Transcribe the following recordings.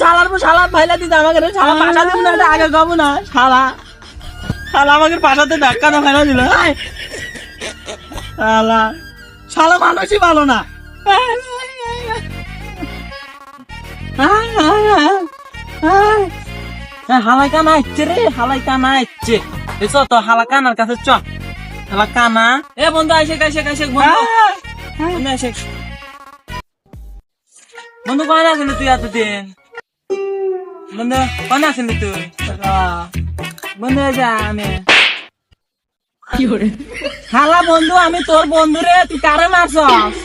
শালার পর শালা ফাইলা দিতে আমাকে শালা পাশা দিব না, এটা আগে গাবো না। শালা শালা আমাকে পাশাতে ধাক্কা না ফাইলা দিল। শালা শালা মানুষই ভালো না। হালাই কানা আসছে রে, হালাই কানা আসছে। এসো তো হালা কানার কাছে চ। হালা কানা এ বন্ধু আইসে বন্ধু বন্ধু আইসে। বন্ধু কখন আসলি তুই এতদিন? বন্ধু কখন আসলি তুই? বন্ধু যা আমি হালা বন্ধু, আমি তোর বন্ধু রে। তুই কারে মারছস?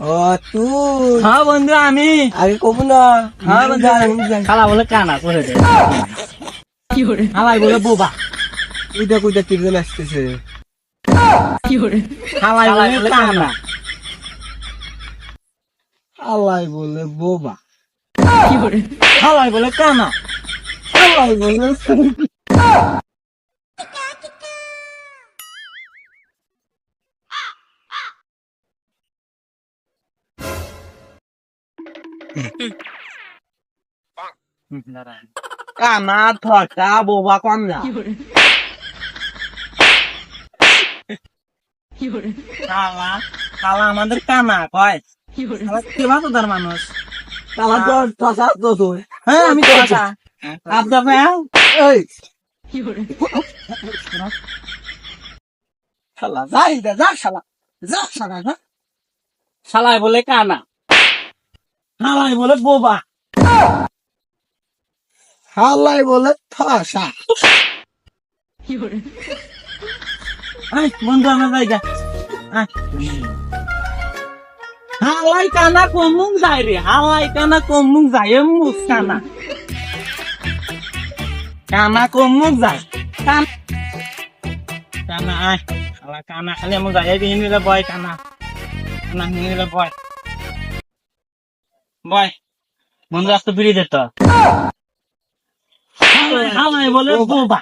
ও তুই? হ্যাঁ বন্ধু আমি। আগে কবু না। হ্যাঁ বন্ধু। খালা বলে কানা করে দে। হালাই বলে বোবা। কুইটা টিপে আসতেছে। হালাই বলে কানা। আল্লাহ বলে বোবা। হালাই বলে কানা। আল্লাহ বলে কানা থটা বোবা কম না। শালা শালা আমাদের কানা কয়। শালা কেবা তো তার মানুষ। কালা তো ঠসা তো তুই। হ্যাঁ আমি তো আছা আপদা ফেল। এই শালা যাই দে, যা শালা যা। শালাই বলে কানা, হালাই বলে বোবা। হালাই বলে ঠসা। বন্ধু আমার জায়গা হালাই কানা কমুক যায় রে, হালাই কানা কমুক যায়। মুখ কানা কানা কমুক যায়। কানা আয় শালা কানা খালি আমার যায় নিলে বয়। কানা কানা নিলে বয় বন্ধু আসতে ফিরে যেত। হালাই বলে বোবা।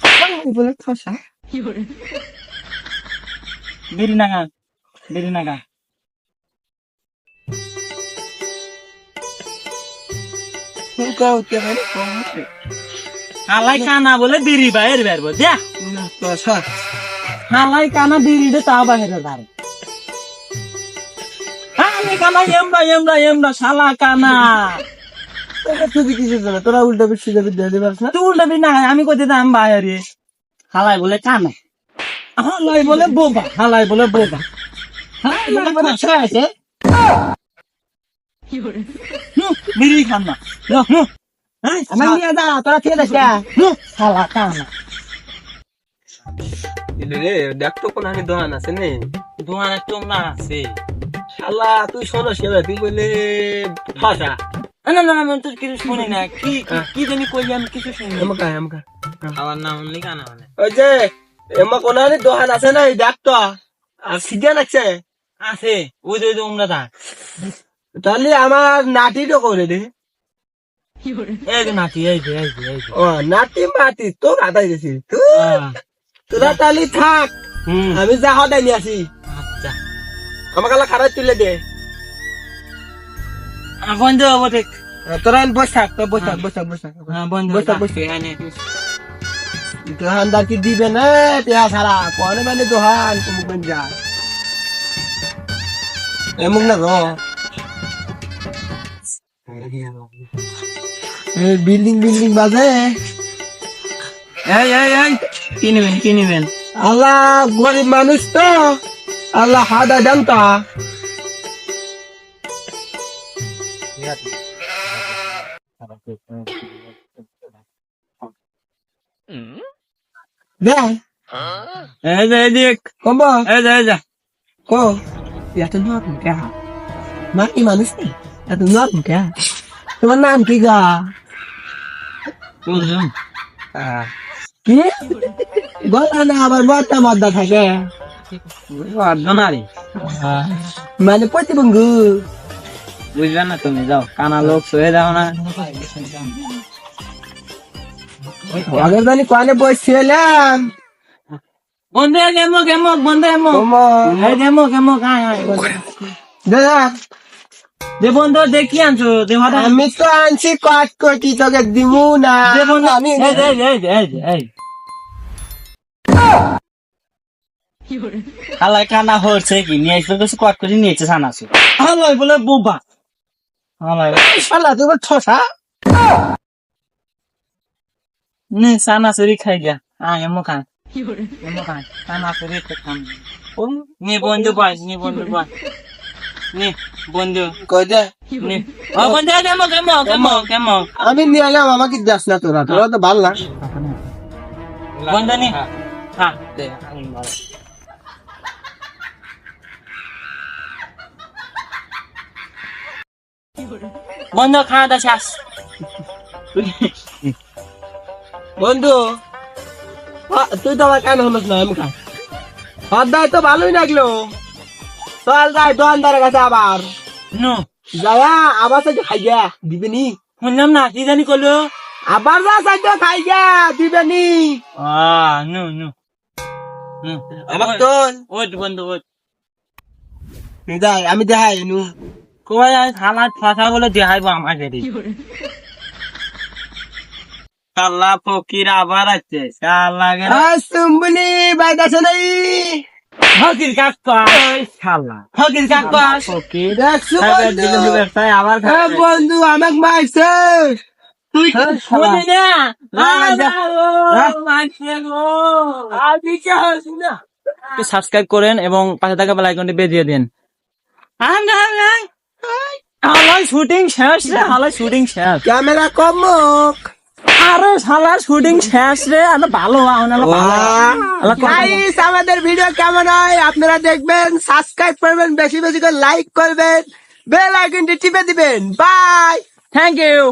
হালাই বলে ঠসা। বিড়ি নাগা হালাই কানা বলে বিড়ি বাইর বেরবো দেখ। ঠসা। হালাই কানা বিড়িতে তা বাইরে দাঁড়ে। হালাই কানা এমরা শালা কানা। তুই কিসের জন্য তোরা উল্টা বেশি যাবি দিয়ে পারছ না? তুই উল্টাবি না, আমি কইতে দাম বাইরে। হালাই বলে কানা, হালাই বলে বোবা। হালাই বলে বোবা। হালাই বলে ছয় বিড়ি খান না। আমার নিয়ে যা, তোরা খেয়ে দেখ। শালা কানা রে দেখ তো কোন দোকান আছে নে? দোকানে তোমরা আছে। শালা তুই শোনো সেবা, তুই বলে ঠসা। না আমি তো কিছু শুনি না। কি জানি কই, আমি কিছু শুনি না। আমাকে আমার নাম হলি কানা মানে। ওই যে এমা কোন দোকান আছে না? দেখ তো আর সিজা লাগছে আছে ওই যে তোমরা থাক। তাহলে আমার নাটিটা করে দে। এই যে নাতি, এই যে ও নাটি মাটি তো গাদাই গেছি। তোরা তাহলে থাক, আমি যা হদাই নিয়ে আসি। আচ্ছা আমাকে খারাপ তুলে দে। বন্ধ হবো ঠিক। তোরা বস থাক, তো বস থাক। বন্ধ দোকানদার কি দিবে না পেয়া ছাড়া? কোনে মানে দোকান তুমি যা এমন না গো। বিল্ডিং বাজে। কি নিবেন? আল্লাহ গরিব মানুষ তো, আল্লাহ হাদা দেন তা। দেখ এই যে দেখ কম এই যে কো এত নরম কে মাটি মানুষ নেই, এত নরম কে? তোমার নাম কি গা? কুলসুম। কি গলা না আবার মদ্দা থাকে? অর্ধনারী মানে প্রতিবন্ধু। বুঝবে না তুমি, যাও কানা লোক শুয়ে যাও না। আগের জানি কোয়ানে বসছিলাম, বন্ধু গেমক গেমক বন্ধু গেমক এই গেমক গেমক আয় আয় দাদা দে বন্ধু দেখি আনছো দে হঠাৎ আমি তো আনছি কট কোটি তোকে দিমু না দে বন্ধু আমি এই হালাই কানা হচ্ছে কি নিয়ে আসবে কিছু কট করে নিয়েছে সানাসু হালাই বলে বোবা হালাই শালা তোর ঠসা নে সানাসুরি খাই গিয়া আয় এমক আয় এমক আয় সানাসুরি খাম নে বন্ধু বয় নে বন্ধু কই দে নে ও বন্ধু গেমক গেমক গেমক গেমক আমি নিয়ে এলাম আমাকে দাস না তোরা তো ভালো না বন্ধু নে হ্যাঁ দে আমি বল বন্ধু খাওয়া দাওয়া শেষ বন্ধু তুই তো আমার কেন হলো না আমি খাই সদাই তো ভালোই লাগলো চল যাই দোকানদারের কাছে আবার নো যায়া আবার সাথে খাইয়া দিবেনি শুনলাম না কি জানি কলো আবার যা সাথে খাইয়া দিবেনি নো নো আমার তোল ওট বন্ধু ওট যাই আমি দেখাই নু কই আজ হালাত ফাঁকা বলে দেখাইবো আমাকে রে শালা ফকির আবার আছে শালা গে সুম্বলি বাইদাছে নাই ফকির কাকা শালা ফকির কাকা ফকির দেখছো দিলে ব্যবসায় আবার বন্ধু আমাকে মারছে তুই শুনি না মাইছে গো আমি কি হাসি না সাবস্ক্রাইব করেন এবং পাশে থাকা বেল আইকনটি বেজিয়ে দেন হালাই শুটিং শেষ রে হালাই শুটিং শেষ ক্যামেরা কমক আরে শালার শুটিং শেষ রে আমি ভালো গাইস আমাদের ভিডিও কেমন হয় আপনারা দেখবেন সাবস্ক্রাইব করবেন বেশি বেশি করে লাইক করবেন বেল আইকনটি টিপে দিবেন বাই থ্যাংক ইউ